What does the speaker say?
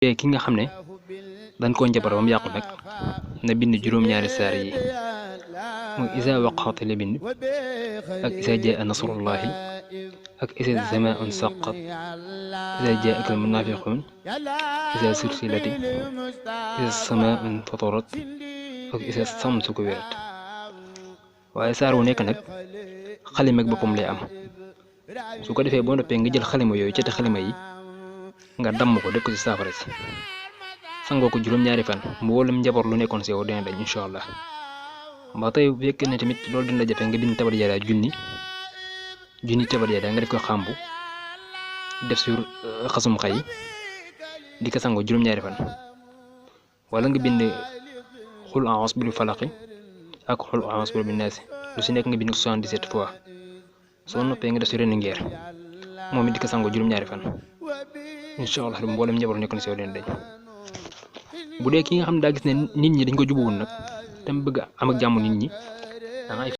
ki nga xam ne dañ koo njabar ba mu yàqu nag na bind juróom-ñaari saar yi muy isa waqaati la bind ak isa jaa nasrullahi ak isa samaun saqat isa jaa akal munafiqun isa silsilati isa samaun fatarat ak isa samsu ko wérat waaye saar wu nekk nag xalima ak boppam lay am su ko defee boo noppee nga jël xalima yooyu cati xalima yi nga damm ko def ko ci saafara si sangoo ko juróom-ñaari fan mboolem njaboot lu nekkoon si yow dina dañ incha allah ba tey bu fekkee ne tamit loolu dina jafe nga bind tabat yadaa junni tabat yadaa nga def ko xàmbu def sur xasum xay di ko sangoo juróom-ñaari fan wala nga bind xul a'uuzu bil falaqi ak xul a'uuzu bin naasi lu si nekk nga bind ko 77 fois soo noppee nga def si ren ngeer moom it di ko sangoo juróom-ñaari fan incha allah mboolem njaboot nekk na si yow leen dañ bu dee ki nga xam ne daa gis ne nit ñi dañ ko jubuwul nag te mu bëgg am ak jàmm nit ñi da ngay